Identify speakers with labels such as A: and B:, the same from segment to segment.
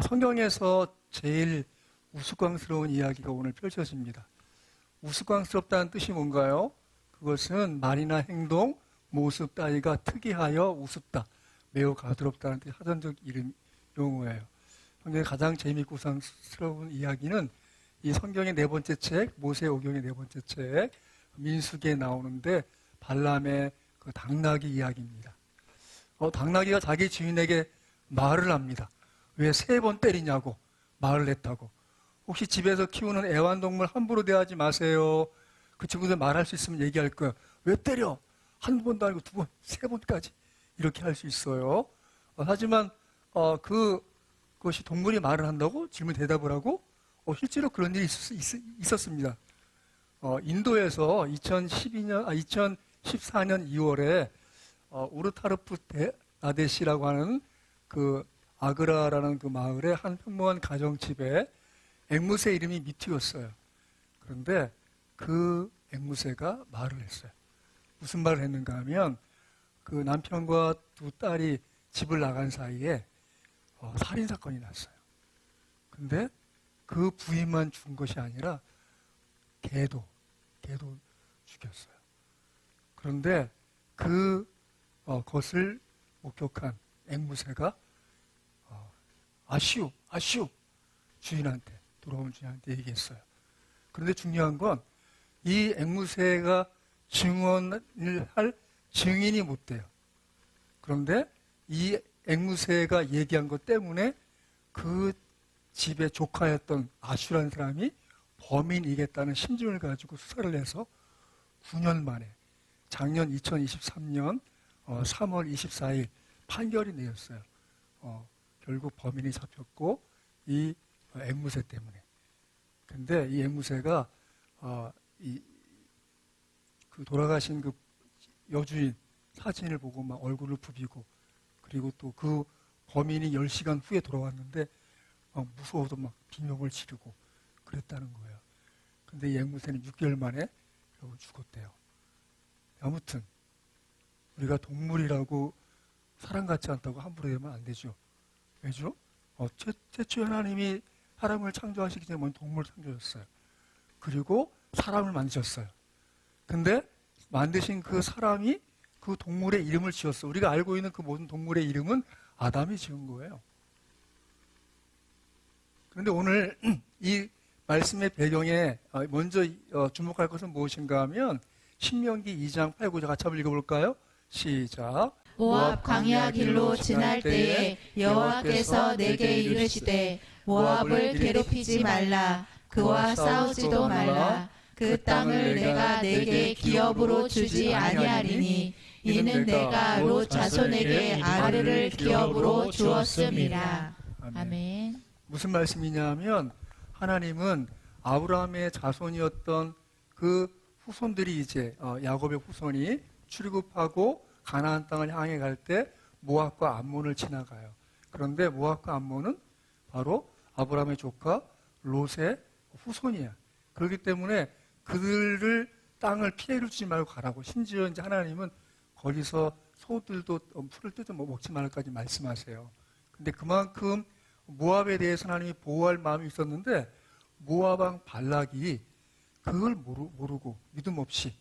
A: 성경에서 제일 우스꽝스러운 이야기가 오늘 펼쳐집니다. 우스꽝스럽다는 뜻이 뭔가요? 그것은 말이나 행동, 모습 따위가 특이하여 우습다, 매우 가드럽다는 뜻, 사전적 용어예요. 성경의 가장 재미있고 우스꽝스러운 이야기는 이 성경의 네 번째 책, 모세오경의 네 번째 책, 민수기에 나오는데 발람의 그 당나귀 이야기입니다. 당나귀가 자기 주인에게 말을 합니다. 왜 3번 때리냐고, 말을 했다고. 혹시 집에서 키우는 애완동물 함부로 대하지 마세요. 그 친구들 말할 수 있으면 얘기할 거예요. 왜 때려? 한 번도 아니고 2번, 3번까지 이렇게 할 수 있어요. 하지만 그것이 동물이 말을 한다고 질문 대답을 하고 실제로 그런 일이 있었습니다. 인도에서 2014년 2월에 우르타르프 나데시라고 하는 그 아그라라는 그 마을의 한 평범한 가정집에 앵무새 이름이 미티였어요. 그런데 그 앵무새가 말을 했어요. 무슨 말을 했는가 하면 그 남편과 2 딸이 집을 나간 사이에 살인사건이 났어요. 근데 그 부인만 죽은 것이 아니라 개도 죽였어요. 그런데 그것을 목격한 앵무새가 아시오 주인한테, 돌아온 주인한테 얘기했어요. 그런데 중요한 건 이 앵무새가 증언을 할 증인이 못 돼요. 그런데 이 앵무새가 얘기한 것 때문에 그 집의 조카였던 아슈라는 사람이 범인이겠다는 심증을 가지고 수사를 해서 9년 만에 작년 2023년 3월 24일 판결이 내렸어요. 결국 범인이 잡혔고 이 앵무새 때문에. 근데 이 앵무새가 그 돌아가신 그 여주인 사진을 보고 막 얼굴을 부비고, 그리고 또 그 범인이 10시간 후에 돌아왔는데 막 무서워서 막 비명을 지르고 그랬다는 거예요. 근데 이 앵무새는 6개월 만에 결국 죽었대요. 아무튼 우리가 동물이라고 사람 같지 않다고 함부로 되면 안 되죠. 왜죠? 최초 하나님이 사람을 창조하시기 전에 먼저 동물을 창조했어요. 그리고 사람을 만드셨어요. 근데 만드신 그 사람이 그 동물의 이름을 지었어요. 우리가 알고 있는 그 모든 동물의 이름은 아담이 지은 거예요. 그런데 오늘 이 말씀의 배경에 먼저 주목할 것은 무엇인가 하면 신명기 2장 8, 9절 같이 한번 읽어볼까요? 시작.
B: 모압 광야 길로 지날 때에 여호와께서 내게 이르시되 모압을 괴롭히지 말라, 그와 싸우지도 말라. 그 땅을 내가 내게 기업으로 주지 아니하리니 이는 내가 롯 자손에게 아르를 기업으로 주었음이라. 아멘.
A: 무슨 말씀이냐면 하나님은 아브라함의 자손이었던 그 후손들이 이제 야곱의 후손이 출국하고 가나안 땅을 향해 갈 때 모압과 암몬을 지나가요. 그런데 모압과 암몬은 바로 아브라함의 조카 롯의 후손이야. 그렇기 때문에 그들을 땅을 피해를 주지 말고 가라고. 심지어 이제 하나님은 거기서 소들도 풀을 뜯어 먹지 말까지 말씀하세요. 근데 그만큼 모압에 대해서 하나님이 보호할 마음이 있었는데 모압 왕 발락이 그걸 모르고 믿음 없이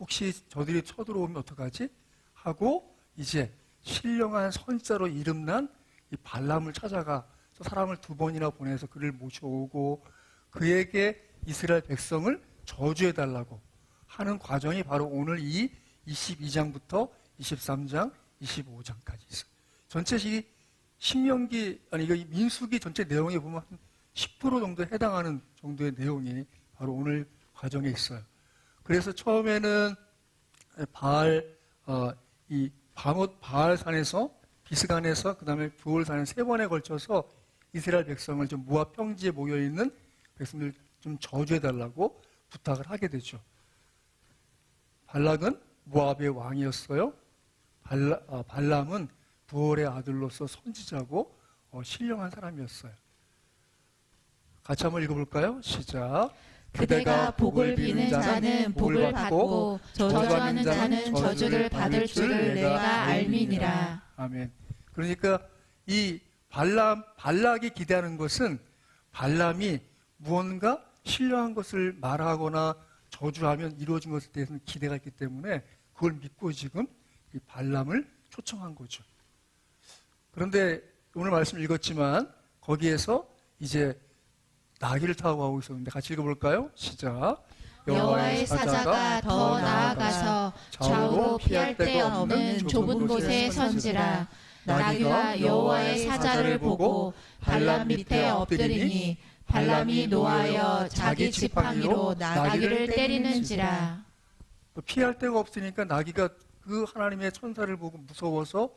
A: 혹시 저들이 쳐들어오면 어떡하지? 하고 이제 신령한 선지자로 이름난 이 발람을 찾아가 사람을 2번이나 보내서 그를 모셔오고 그에게 이스라엘 백성을 저주해달라고 하는 과정이 바로 오늘 이 22장부터 23장, 25장까지 있어요. 전체 신명기, 이거 민수기 전체 내용에 보면 한 10% 정도에 해당하는 정도의 내용이 바로 오늘 과정에 있어요. 그래서 처음에는 바알산에서, 비스간에서, 그 다음에 부올산에 3번에 걸쳐서 이스라엘 백성을 좀 모압 평지에 모여있는 백성들 좀 저주해달라고 부탁을 하게 되죠. 발락은 모압의 왕이었어요. 발람은 부올의 아들로서 선지자고 신령한 사람이었어요. 같이 한번 읽어볼까요? 시작.
B: 그대가 복을 비는 자는 복을 받고 저주하는 자는 저주를 받을 줄을 내가 알미니라.
A: 아멘. 그러니까 이 발락이 기대하는 것은 발람이 무언가 신령한 것을 말하거나 저주하면 이루어진 것에 대해서는 기대가 있기 때문에 그걸 믿고 지금 이 발람을 초청한 거죠. 그런데 오늘 말씀 읽었지만 거기에서 이제 나귀를 타고 가고 있었는데 같이 읽어볼까요? 시작.
B: 여호와의 사자가 더 나아가서 좌우로 피할 데 없는 좁은 곳에 선지라. 나귀가 여호와의 사자를 보고 발람 밑에 엎드리니 발람이 노하여 자기 지팡이로 나귀를 때리는지라.
A: 피할 데가 없으니까 나귀가 그 하나님의 천사를 보고 무서워서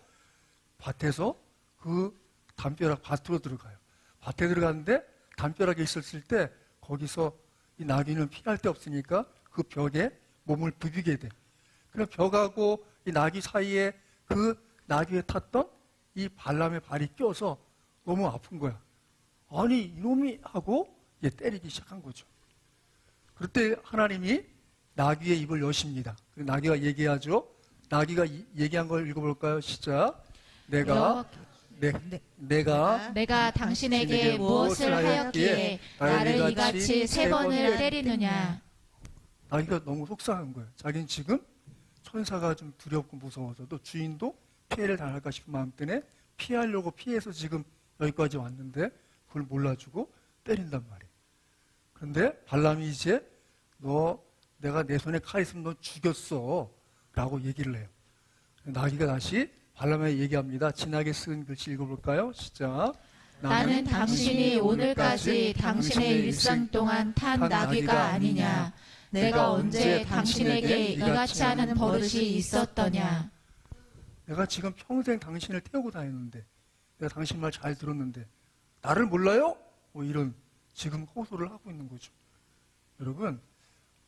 A: 밭에서 그 담벼락 밭으로 들어가요. 밭에 들어갔는데 담벼락에 있었을 때 거기서 이 나귀는 피할 데 없으니까 그 벽에 몸을 부비게 돼. 그럼 벽하고 이 나귀 사이에 그 나귀에 탔던 이 발람의 발이 껴서 너무 아픈 거야. 아니 이놈이 하고 얘 때리기 시작한 거죠. 그럴 때 하나님이 나귀의 입을 여십니다. 나귀가 얘기하죠. 나귀가 얘기한 걸 읽어볼까요? 시작. 내가
B: 당신에게 무엇을 하였기에 나를 이같이 3번을 때리느냐.
A: 나귀가 너무 속상한 거예요. 자기는 지금 천사가 좀 두렵고 무서워서 또 주인도 피해를 당할까 싶은 마음 때문에 피하려고 피해서 지금 여기까지 왔는데 그걸 몰라주고 때린단 말이에요. 그런데 발람이 이제 내가 내 손에 칼 있으면 너 죽였어 라고 얘기를 해요. 나귀가 다시 발람에게 얘기합니다. 진하게 쓴 글씨 읽어볼까요? 시작.
B: 나는 당신이 오늘까지 당신의 일생 동안 탄 나귀가 아니냐. 내가 언제 당신에게 이같이 하는 버릇이 있었더냐.
A: 내가 지금 평생 당신을 태우고 다녔는데 내가 당신 말 잘 들었는데 나를 몰라요? 뭐 이런 지금 호소를 하고 있는 거죠. 여러분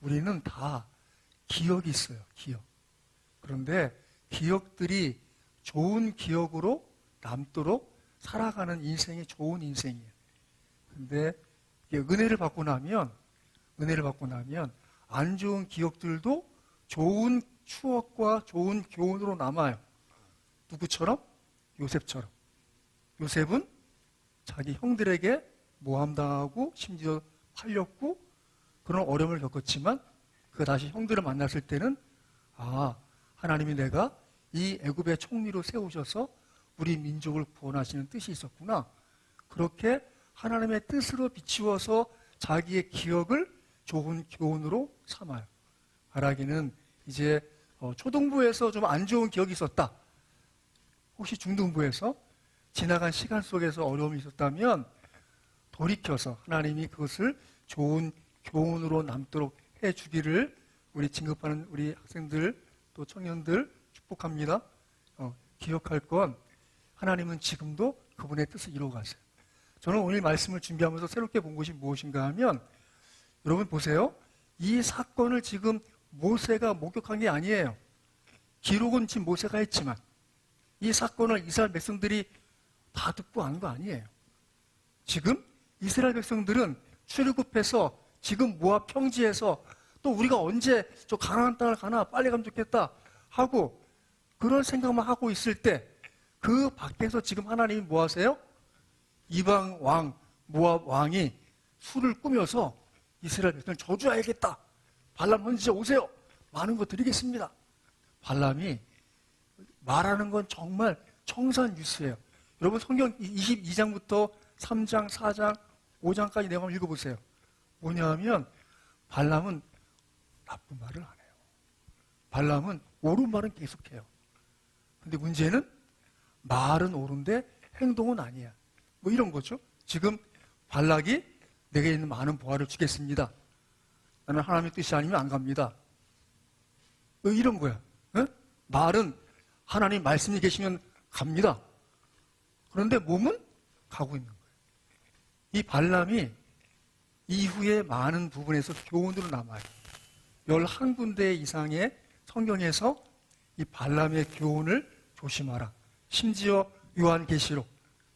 A: 우리는 다 기억이 있어요. 기억. 그런데 기억들이 좋은 기억으로 남도록 살아가는 인생이 좋은 인생이에요. 근데 은혜를 받고 나면 안 좋은 기억들도 좋은 추억과 좋은 교훈으로 남아요. 누구처럼? 요셉처럼. 요셉은 자기 형들에게 모함당하고 심지어 팔렸고 그런 어려움을 겪었지만 그 다시 형들을 만났을 때는 하나님이 내가 이 애굽의 총리로 세우셔서 우리 민족을 구원하시는 뜻이 있었구나. 그렇게 하나님의 뜻으로 비추어서 자기의 기억을 좋은 교훈으로 삼아요. 말하기는 이제 초등부에서 좀 안 좋은 기억이 있었다. 혹시 중등부에서 지나간 시간 속에서 어려움이 있었다면 돌이켜서 하나님이 그것을 좋은 교훈으로 남도록 해주기를 우리 진급하는 우리 학생들 또 청년들 축복합니다. 기억할 건 하나님은 지금도 그분의 뜻을 이루어가세요. 저는 오늘 말씀을 준비하면서 새롭게 본 것이 무엇인가 하면 여러분 보세요. 이 사건을 지금 모세가 목격한 게 아니에요. 기록은 지금 모세가 했지만 이 사건을 이스라엘 백성들이 다 듣고 안 거 아니에요. 지금 이스라엘 백성들은 출애굽해서 지금 모압 평지에서 또 우리가 언제 저 가나안 땅을 가나 빨리 가면 좋겠다 하고 그런 생각만 하고 있을 때 그 밖에서 지금 하나님이 뭐 하세요? 이방 왕 모압 왕이 술을 꾸며서 이스라엘 백성을 저주해야겠다. 발람 선지자 오세요. 많은 거 드리겠습니다. 발람이 말하는 건 정말 청산 뉴스예요. 여러분 성경 22장부터 3장, 4장, 5장까지 내용 읽어보세요. 뭐냐면 발람은 나쁜 말을 안 해요. 발람은 옳은 말은 계속해요. 근데 문제는 말은 옳은데 행동은 아니야. 뭐 이런 거죠. 지금 발락이 내게 있는 많은 보화를 주겠습니다. 나는 하나님의 뜻이 아니면 안 갑니다. 뭐 이런 거야. 어? 말은 하나님 말씀이 계시면 갑니다. 그런데 몸은 가고 있는 거예요. 이 발람이 이후에 많은 부분에서 교훈으로 남아요. 11군데 이상의 성경에서 이 발람의 교훈을 조심하라. 심지어 요한계시록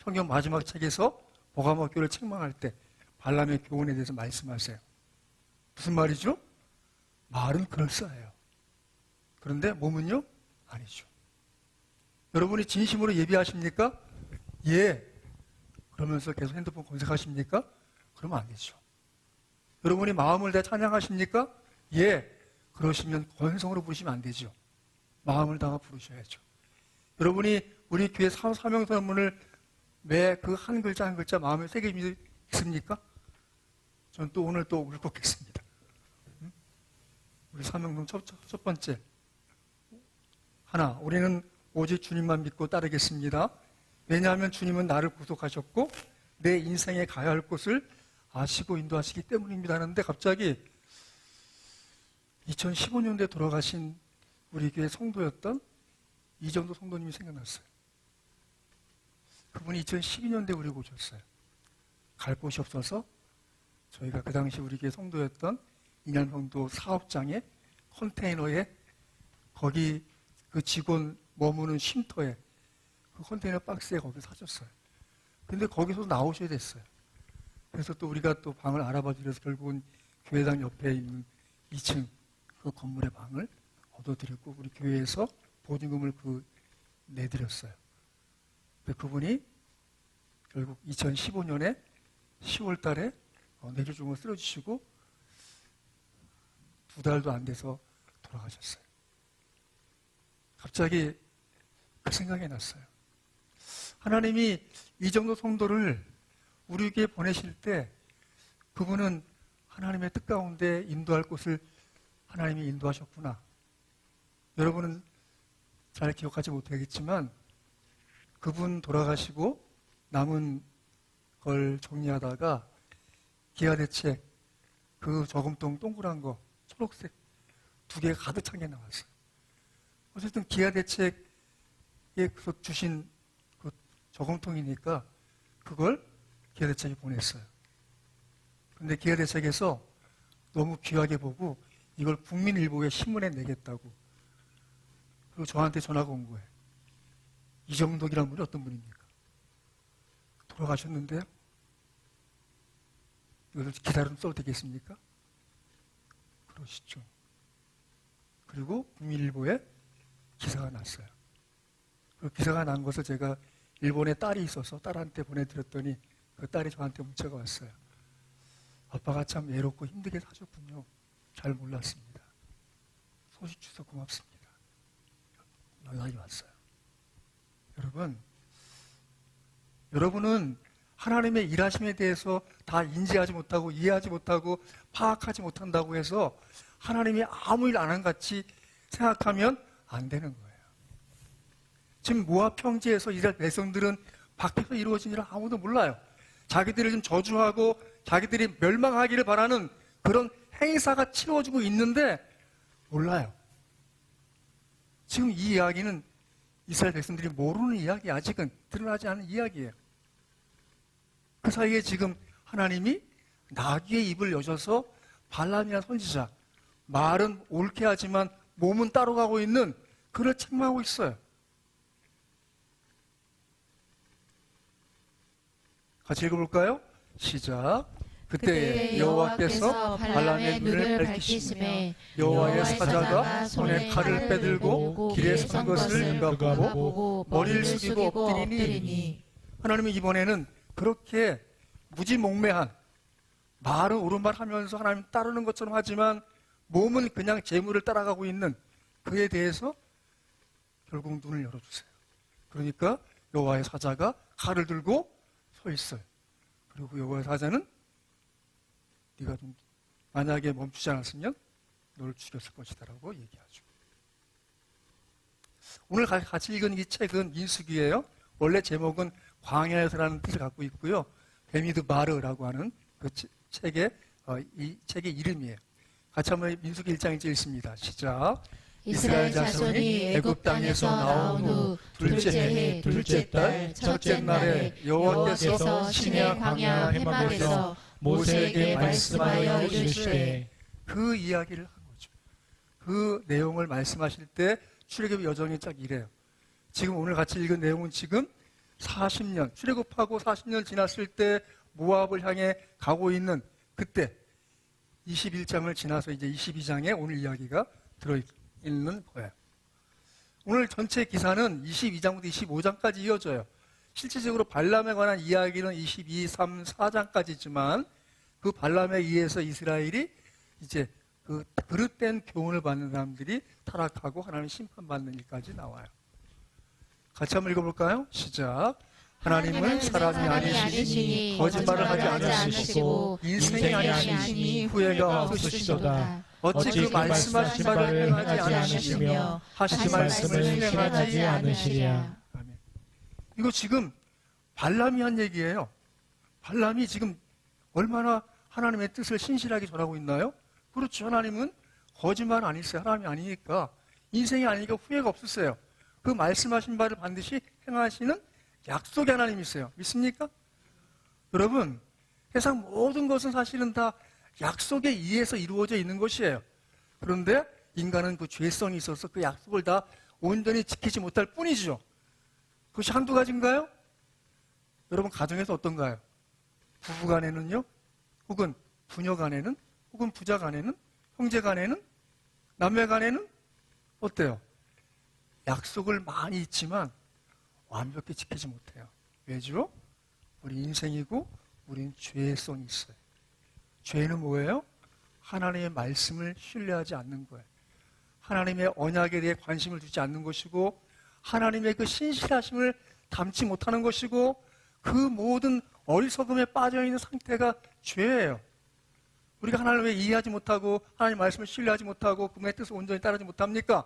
A: 성경 마지막 책에서 보가모교를 책망할 때 발람의 교훈에 대해서 말씀하세요. 무슨 말이죠? 말은 그럴싸해요. 그런데 몸은요? 아니죠. 여러분이 진심으로 예배하십니까? 예. 그러면서 계속 핸드폰 검색하십니까? 그러면 안 되죠. 여러분이 마음을 다해 찬양하십니까? 예. 그러시면 건성으로 부르시면 안 되죠. 마음을 다해 부르셔야죠. 여러분이 우리 교회 사명선언문을 매 그 한 글자 한 글자 마음에 새김이 있습니까? 저는 또 오늘 또 울컥했습니다. 우리 사명론 첫 번째. 하나, 우리는 오직 주님만 믿고 따르겠습니다. 왜냐하면 주님은 나를 구속하셨고 내 인생에 가야 할 곳을 아시고 인도하시기 때문입니다 하는데 갑자기 2015년도에 돌아가신 우리 교회 성도였던 이정도 성도님이 생각났어요. 그분이 2012년도에 우리 오셨어요. 갈 곳이 없어서 저희가 그 당시 우리 교회 성도였던 인양성도 사업장에 컨테이너에 거기 그 직원 머무는 쉼터에 그 컨테이너 박스에 거기 사줬어요. 근데 거기서 나오셔야 됐어요. 그래서 또 우리가 또 방을 알아봐 드려서 결국은 교회당 옆에 있는 2층 그 건물의 방을 얻어드렸고 우리 교회에서 보증금을 내드렸어요. 근데 그분이 결국 2015년에 10월 달에 뇌졸중을 쓰러지시고 2달도 안 돼서 돌아가셨어요. 갑자기 그 생각이 났어요. 하나님이 이 정도 성도를 우리 교회에 보내실 때 그분은 하나님의 뜻 가운데 인도할 곳을 하나님이 인도하셨구나. 여러분은 잘 기억하지 못하겠지만 그분 돌아가시고 남은 걸 정리하다가 기아대책 그 저금통 동그란 거 초록색 2개 가득 찬 게 나왔어요. 어쨌든 기아대책에 주신 그 저금통이니까 그걸 기아대책이 보냈어요. 근데 기아대책에서 너무 귀하게 보고 이걸 국민일보에 신문에 내겠다고. 그리고 저한테 전화가 온 거예요. 이정덕이라는 분이 어떤 분입니까? 돌아가셨는데요. 이것을 기다려 써도 되겠습니까? 그러시죠. 그리고 국민일보에 기사가 났어요. 그 기사가 난 것을 제가 일본에 딸이 있어서 딸한테 보내드렸더니 그 딸이 저한테 문자가 왔어요. 아빠가 참 외롭고 힘들게 사셨군요. 잘 몰랐습니다. 소식 주셔서 고맙습니다. 연락이 왔어요. 여러분은 하나님의 일하심에 대해서 다 인지하지 못하고 이해하지 못하고 파악하지 못한다고 해서 하나님이 아무 일 안 한 같이 생각하면 안 되는 거예요. 지금 모압 평지에서 이스라엘 백성들은 밖에서 이루어진 일을 아무도 몰라요. 자기들을 좀 저주하고 자기들이 멸망하기를 바라는 그런 행사가 치러지고 있는데 몰라요. 지금 이 이야기는 이스라엘 백성들이 모르는 이야기, 아직은 드러나지 않은 이야기예요. 그 사이에 지금 하나님이 나귀의 입을 여셔서 발람이라는 선지자, 말은 옳게 하지만 몸은 따로 가고 있는 그를 책망하고 있어요. 같이 읽어볼까요? 시작. 그때 여호와께서 발람의 눈을 밝히시며 여호와의 사자가 손에 칼을 빼들고 길에 선 것을 그가 보고 머리를 숙이고 엎드리니 하나님이 이번에는 그렇게 무지몽매한 말은 옳은 말 하면서 하나님 따르는 것처럼 하지만 몸은 그냥 재물을 따라가고 있는 그에 대해서 결국 눈을 열어주세요. 그러니까 여호와의 사자가 칼을 들고 서 있어요. 그리고 여호와의 사자는 네가 좀 만약에 멈추지 않았으면 너를 죽였을 것이다라고 얘기하죠. 오늘 같이 읽은 이 책은 민수기예요. 원래 제목은 광야에서라는 뜻을 갖고 있고요. 베미드 마르라고 하는 그 책의 이 책의 이름이에요. 같이 한번 민수기 1장 1절 읽습니다. 시작.
B: 이스라엘 자손이 애굽 땅에서 나온 후 둘째 해 둘째 달 첫째 날에 여호와께서 시내 광야 해막에서 모세에게 말씀하여 이르시되
A: 그 이야기를 한 거죠. 그 내용을 말씀하실 때 출애굽 여정이 딱 이래요. 지금 오늘 같이 읽은 내용은 지금 40년, 출애굽하고 40년 지났을 때 모압을 향해 가고 있는 그때 21장을 지나서 이제 22장에 오늘 이야기가 들어있는 거예요. 오늘 전체 기사는 22장부터 25장까지 이어져요. 실질적으로 발람에 관한 이야기는 22, 3, 4장까지지만 그 발람에 의해서 이스라엘이 이제 그 그릇된 교훈을 받는 사람들이 타락하고 하나님 심판받는 일까지 나와요. 같이 한번 읽어볼까요? 시작. 하나님은 사람이 아니시니 거짓말을 하지 않으시고 인생이 아니시니 후회가 없으시도다. 어찌 그 말씀하신 바를 행하지 않으시며 하신 말씀을 실행하지 않으시랴. 아멘. 이거 지금 발람이 한 얘기예요. 발람이 지금 얼마나 하나님의 뜻을 신실하게 전하고 있나요? 그렇죠. 하나님은 거짓말 안 했어요. 하나님이 아니니까. 인생이 아니니까 후회가 없었어요. 그 말씀하신 바를 반드시 행하시는 약속의 하나님이 있어요. 믿습니까? 여러분, 세상 모든 것은 사실은 다 약속에 의해서 이루어져 있는 것이에요. 그런데 인간은 그 죄성이 있어서 그 약속을 다 온전히 지키지 못할 뿐이죠. 그것이 한두 가지인가요? 여러분, 가정에서 어떤가요? 부부 간에는요? 혹은 부녀 간에는? 혹은 부자 간에는? 형제 간에는? 남매 간에는? 어때요? 약속을 많이 있지만 완벽히 지키지 못해요. 왜죠? 우리 인생이고 우린 죄성이 있어요. 죄는 뭐예요? 하나님의 말씀을 신뢰하지 않는 거예요. 하나님의 언약에 대해 관심을 두지 않는 것이고 하나님의 그 신실하심을 담지 못하는 것이고 그 모든 어리석음에 빠져있는 상태가 죄예요. 우리가 하나님을 이해하지 못하고 하나님의 말씀을 신뢰하지 못하고 그분의 뜻을 온전히 따르지 못합니까?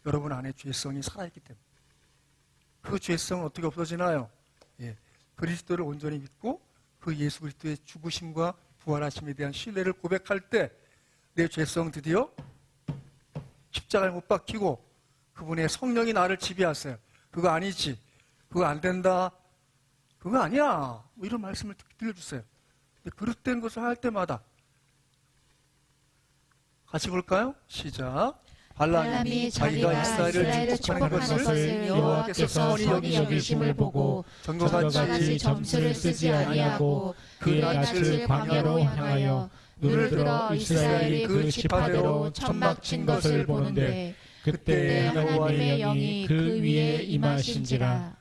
A: 여러분 안에 죄성이 살아있기 때문에. 그 죄성은 어떻게 없어지나요? 예, 그리스도를 온전히 믿고 그 예수 그리스도의 죽으심과 부활하심에 대한 신뢰를 고백할 때 내 죄성 드디어 십자가를 못 박히고 그분의 성령이 나를 지배하세요. 그거 아니지. 그거 안 된다. 그거 아니야. 뭐 이런 말씀을 들려주세요. 그릇된 것을 할 때마다 같이 볼까요? 시작. 발람이 자기가 이스라엘을 축복하는 것을 여호와께서 선히 여기심을 보고 전과 같이 점수를 쓰지 아니하고 그의 낯을 광야로 향하여 눈을 들어 이스라엘이 그 지파대로 천막 친 것을 보는데 그때 여호와의 영이 그 위에 임하신지라.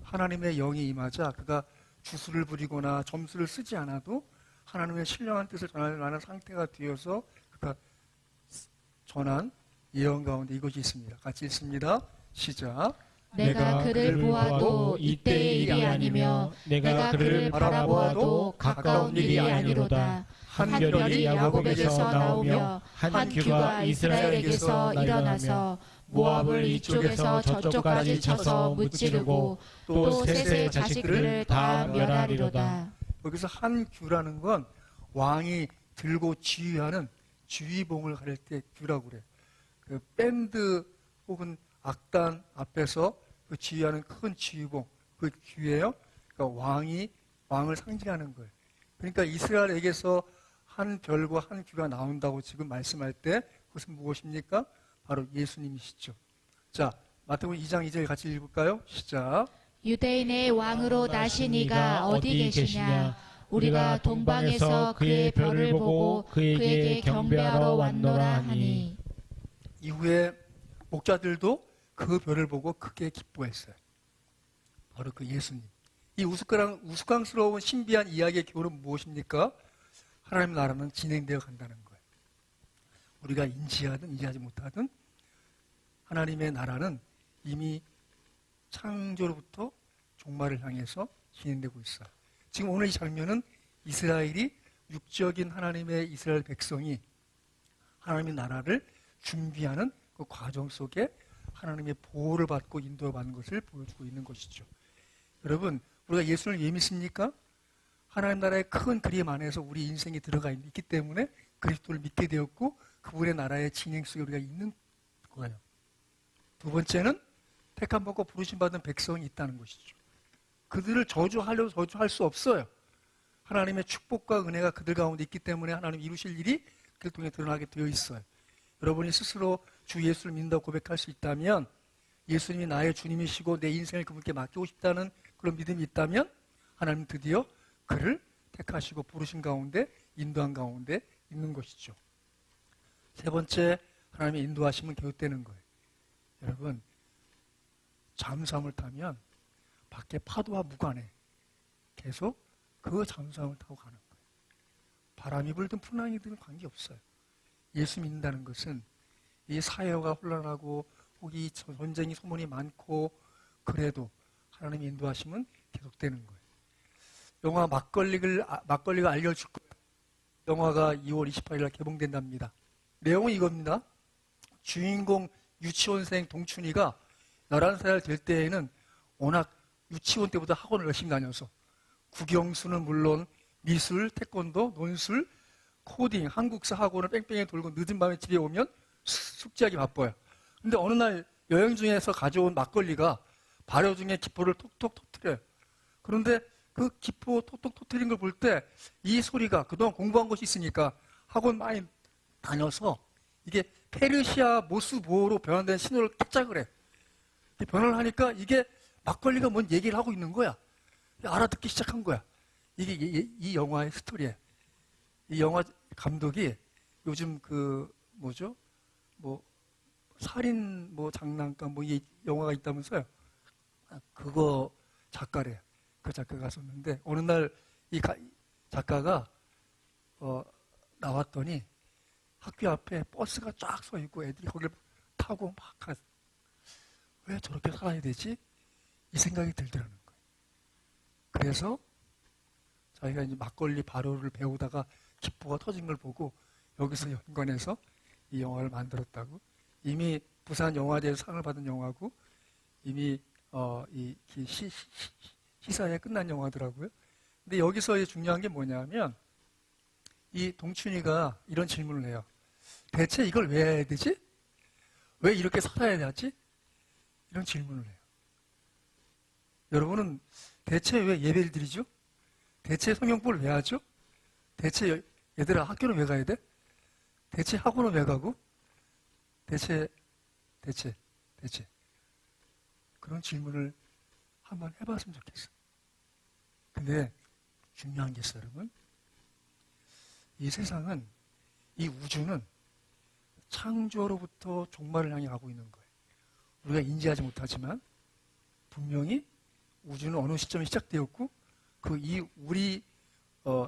A: 하나님의 영이 임하자 그가 주술을 부리거나 점수를 쓰지 않아도 하나님의 신령한 뜻을 전할 만한 상태가 되어서 그가 전한 예언 가운데 이것이 있습니다. 같이 읽습니다. 시작.
B: 내가 그를 보아도 이때의 일이 아니며 내가 그를 바라보아도 가까운 일이 아니로다. 한 별이 야곱에게서 나오며 한 규가 이스라엘에게서 일어나서 모압을 이쪽에서 저쪽까지 쳐서 무찌르고 또 셋의 자식들을 다 멸하리로다.
A: 여기서 한 규라는 건 왕이 들고 지휘하는 지휘봉을 가릴 때 규라고 그래요. 그 밴드 혹은 악단 앞에서 그 지휘하는 큰 지휘봉, 그 규예요. 그러니까 왕을 상징하는 거예요. 그러니까 이스라엘에게서 한 별과 한 규가 나온다고 지금 말씀할 때 그것은 무엇입니까? 바로 예수님이시죠. 자, 마태복음 2장 2절 같이 읽을까요? 시작.
B: 유대인의 왕으로 나신 이가 어디 계시냐? 우리가 동방에서 그의 별을 보고 그에게 경배하러 왔노라 하니.
A: 이후에 목자들도 그 별을 보고 크게 기뻐했어요. 바로 그 예수님. 이 우스꽝스러운 신비한 이야기의 교훈은 무엇입니까? 하나님 나라는 진행되어 간다는 거예요. 우리가 인지하든 인지하지 못하든 하나님의 나라는 이미 창조로부터 종말을 향해서 진행되고 있어요. 지금 오늘 이 장면은 이스라엘이 육적인 하나님의 이스라엘 백성이 하나님의 나라를 준비하는 그 과정 속에 하나님의 보호를 받고 인도받는 것을 보여주고 있는 것이죠. 여러분, 우리가 예수를 왜 믿습니까? 하나님 나라의 큰 그림 안에서 우리 인생이 들어가 있기 때문에 그리스도를 믿게 되었고 그분의 나라의 진행 속에 우리가 있는 거예요. 두 번째는 택함 받고 부르심 받은 백성이 있다는 것이죠. 그들을 저주하려고 저주할 수 없어요. 하나님의 축복과 은혜가 그들 가운데 있기 때문에 하나님 이루실 일이 그를 통해 드러나게 되어 있어요. 여러분이 스스로 주 예수를 믿는다고 고백할 수 있다면, 예수님이 나의 주님이시고 내 인생을 그분께 맡기고 싶다는 그런 믿음이 있다면 하나님 드디어 그를 택하시고 부르신 가운데 인도한 가운데 있는 것이죠. 세 번째, 하나님의 인도하심은 계속되는 거예요. 여러분, 잠수함을 타면 밖에 파도와 무관해 계속 그 잠수함을 타고 가는 거예요. 바람이 불든 풍랑이든 관계없어요. 예수 믿는다는 것은 이 사회가 혼란하고 혹이 전쟁이 소문이 많고 그래도 하나님의 인도하심은 계속되는 거예요. 영화 막걸리가 알려줄 거예요. 영화가 2월 28일 날 개봉된답니다. 내용은 이겁니다. 주인공 유치원생 동춘이가 11살 될 때에는 워낙 유치원 때보다 학원을 열심히 다녀서 국영수는 물론 미술, 태권도, 논술, 코딩, 한국사 학원을 뺑뺑이 돌고 늦은 밤에 집에 오면 숙제하기 바빠요. 근데 어느 날 여행 중에서 가져온 막걸리가 발효 중에 기포를 톡톡 터뜨려요. 그런데 그 기포 톡톡 터뜨린 걸 볼 때 이 소리가 그동안 공부한 것이 있으니까 학원 많이 다녀서 이게 페르시아 모스보어로 변환된 신호를 탑작을 해. 변환을 하니까 이게 막걸리가 뭔 얘기를 하고 있는 거야. 알아듣기 시작한 거야. 이게 이 영화의 스토리예요. 이 영화 감독이 요즘 그 뭐죠? 뭐 살인 뭐 장난감 뭐 이 영화가 있다면서요. 그거 작가래요. 그 작가가 썼는데 어느 날 이 작가가 나왔더니 학교 앞에 버스가 쫙 서 있고 애들이 거기를 타고 막 가서 왜 저렇게 살아야 되지? 이 생각이 들더라는 거예요. 그래서 자기가 이제 막걸리 발효를 배우다가 기포가 터진 걸 보고 여기서 연관해서 이 영화를 만들었다고. 이미 부산 영화제에서 상을 받은 영화고 이미 시사회 끝난 영화더라고요. 근데 여기서 중요한 게 뭐냐면 이 동춘이가 이런 질문을 해요. 대체 이걸 왜 해야 되지? 왜 이렇게 살아야 하지? 이런 질문을 해요. 여러분은 대체 왜 예배를 드리죠? 대체 성경법을 왜 하죠? 대체 얘들아 학교는 왜 가야 돼? 대체 학원은 왜 가고? 대체 그런 질문을 한번 해봤으면 좋겠어. 근데 중요한 게 있어요, 여러분. 이 세상은, 이 우주는 창조로부터 종말을 향해 가고 있는 거예요. 우리가 인지하지 못하지만 분명히 우주는 어느 시점에 시작되었고 우리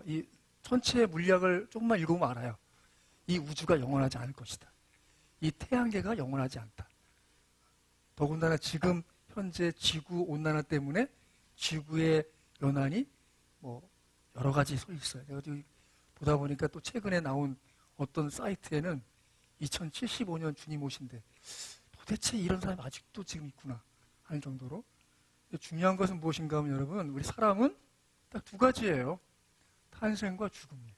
A: 이 전체 물리학을 조금만 읽어보면 알아요. 이 우주가 영원하지 않을 것이다. 이 태양계가 영원하지 않다. 더군다나 지금 현재 지구 온난화 때문에 지구의 연한이 뭐 여러 가지 서 있어요. 내가 보다 보니까 또 최근에 나온 어떤 사이트에는 2075년 주님 오신대. 도대체 이런 사람이 아직도 지금 있구나 하는 정도로. 중요한 것은 무엇인가 하면 여러분, 우리 사람은 딱 두 가지예요. 탄생과 죽음이에요.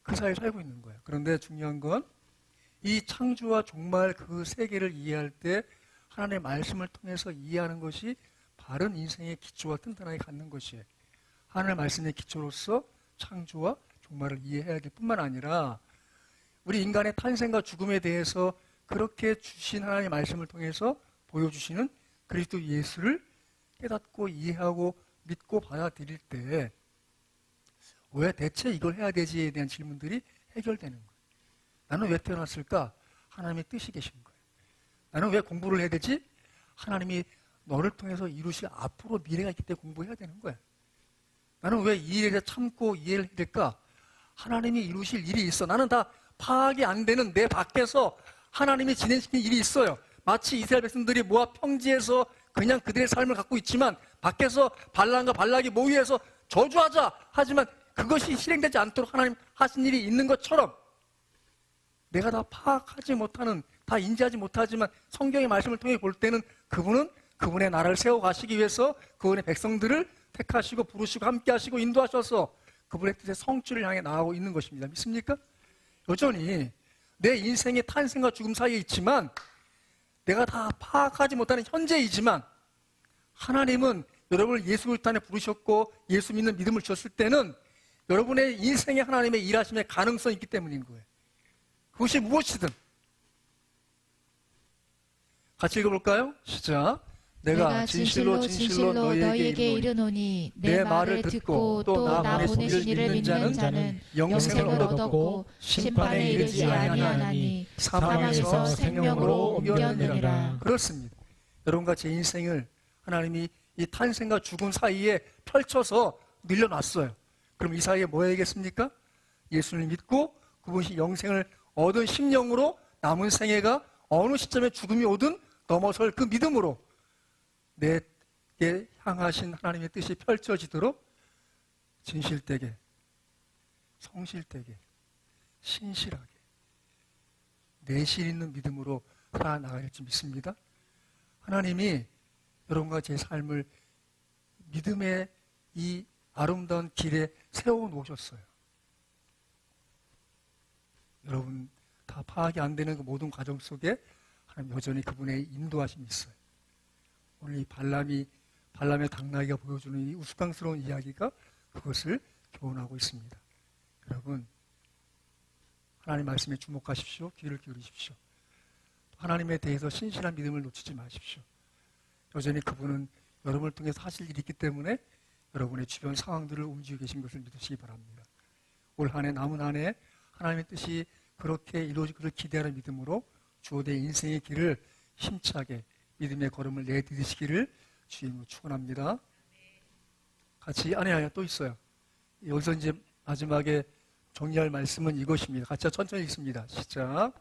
A: 그 사이에 살고 있는 거예요. 그런데 중요한 건 이 창조와 종말 그 세계를 이해할 때 하나님의 말씀을 통해서 이해하는 것이 바른 인생의 기초와 튼튼하게 갖는 것이에요. 하나님의 말씀의 기초로서 창조와 종말을 이해해야 될 뿐만 아니라 우리 인간의 탄생과 죽음에 대해서 그렇게 주신 하나님의 말씀을 통해서 보여주시는 그리스도 예수를 깨닫고 이해하고 믿고 받아들일 때 왜 대체 이걸 해야 되지에 대한 질문들이 해결되는 거예요. 나는 왜 태어났을까? 하나님의 뜻이 계신 거예요. 나는 왜 공부를 해야 되지? 하나님이 너를 통해서 이루실 앞으로 미래가 있기 때문에 공부해야 되는 거예요. 나는 왜 이 일에 참고 이해를 해야 될까? 하나님이 이루실 일이 있어. 나는 다 파악이 안 되는 내 밖에서 하나님이 진행시키는 일이 있어요. 마치 이스라엘 백성들이 모압 평지에서 그냥 그들의 삶을 갖고 있지만 밖에서 발람과 발락이 모의해서 저주하자 하지만 그것이 실행되지 않도록 하나님 하신 일이 있는 것처럼 내가 다 파악하지 못하는, 다 인지하지 못하지만 성경의 말씀을 통해 볼 때는 그분은 그분의 나라를 세워가시기 위해서 그분의 백성들을 택하시고 부르시고 함께하시고 인도하셔서 그분의 뜻의 성취를 향해 나아가고 있는 것입니다. 믿습니까? 여전히 내 인생의 탄생과 죽음 사이에 있지만 내가 다 파악하지 못하는 현재이지만 하나님은 여러분을 예수 그리스도 안에 부르셨고 예수 믿는 믿음을 주셨을 때는 여러분의 인생에 하나님의 일하심의 가능성이 있기 때문인 거예요. 그것이 무엇이든. 같이 읽어볼까요? 시작. 내가 진실로 너희에게 이르노니 내 말을 듣고 또 나 보내신 이를 믿는 자는 영생을 얻었고 심판에 이르지 아니하나니 사망에서 생명으로 옮겨느니라. 그렇습니다. 여러분과 제 인생을 하나님이 이 탄생과 죽음 사이에 펼쳐서 늘려놨어요. 그럼 이 사이에 뭐 해야겠습니까? 예수를 믿고 그분이 영생을 얻은 심령으로 남은 생애가 어느 시점에 죽음이 오든 넘어설 그 믿음으로 내게 향하신 하나님의 뜻이 펼쳐지도록 진실되게, 성실되게, 신실하게, 내실 있는 믿음으로 살아나갈 줄 믿습니다. 하나님이 여러분과 제 삶을 믿음의 이 아름다운 길에 세워놓으셨어요. 여러분 다 파악이 안 되는 그 모든 과정 속에 하나님 여전히 그분의 인도하심이 있어요. 오늘 이 발람의 당나귀가 보여주는 이 우스꽝스러운 이야기가 그것을 교훈하고 있습니다. 여러분 하나님 말씀에 주목하십시오. 귀를 기울이십시오. 하나님에 대해서 신실한 믿음을 놓치지 마십시오. 여전히 그분은 여러분을 통해서 하실 일이 있기 때문에 여러분의 주변 상황들을 움직이고 계신 것을 믿으시기 바랍니다. 올 한 해 남은 한 해 하나님의 뜻이 그렇게 이루어지기를 기대하는 믿음으로 주어된 인생의 길을 힘차게 믿음의 걸음을 내디디시기를 주님으로 축원합니다. 같이 아니야 또 있어요. 여기서 이제 마지막에 정리할 말씀은 이것입니다. 같이 천천히 읽습니다. 시작.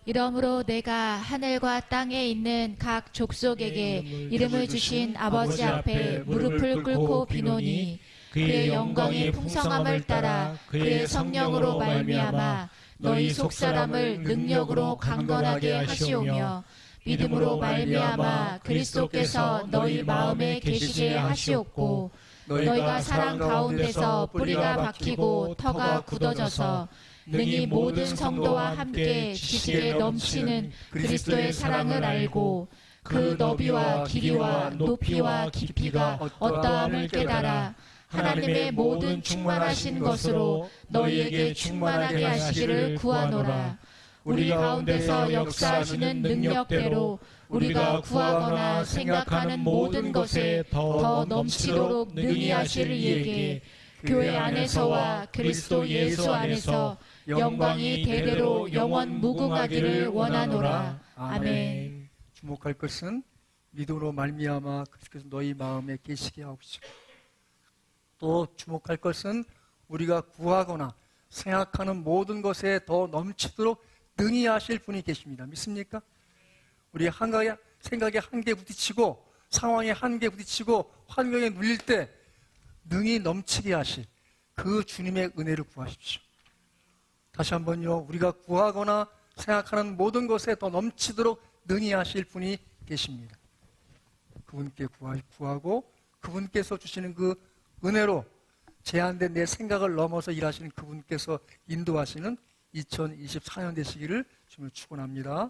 B: 이러므로 내가 하늘과 땅에 있는 각 족속에게 이름을 주신 아버지 앞에 무릎을 꿇고 비노니 그의 영광의 풍성함을 따라 그의 성령으로 말미암아 너희 속사람을 능력으로 강건하게 하시오며 믿음으로 말미암아 그리스도께서 너희 마음에 계시게 하시옵고 너희가 사랑 가운데서 뿌리가 박히고 터가 굳어져서 능히 모든 성도와 함께 지식에 넘치는 그리스도의 사랑을 알고 그 너비와 길이와 높이와 깊이가 어떠함을 깨달아 하나님의 모든 충만하신 것으로 너희에게 충만하게 하시기를 구하노라. 우리 가운데서 역사하시는 능력대로 우리가 구하거나 생각하는 모든 것에 더 넘치도록 능히 하실 이에게 교회 안에서와 그리스도 예수 안에서 영광이 대대로 영원 무궁하기를 원하노라. 아멘.
A: 주목할 것은 믿음으로 말미암아 그리스도께서 너희 마음에 계시게 하옵시고 또 주목할 것은 우리가 구하거나 생각하는 모든 것에 더 넘치도록 능히 하실 분이 계십니다. 믿습니까? 우리 생각에 한계에 부딪히고 상황에 한계에 부딪히고 환경에 눌릴 때 능히 넘치게 하실 그 주님의 은혜를 구하십시오. 다시 한번요. 우리가 구하거나 생각하는 모든 것에 더 넘치도록 능히 하실 분이 계십니다. 그분께 구하고 그분께서 주시는 그 은혜로 제한된 내 생각을 넘어서 일하시는 그분께서 인도하시는 2024년 되시기를 주님을 축원합니다.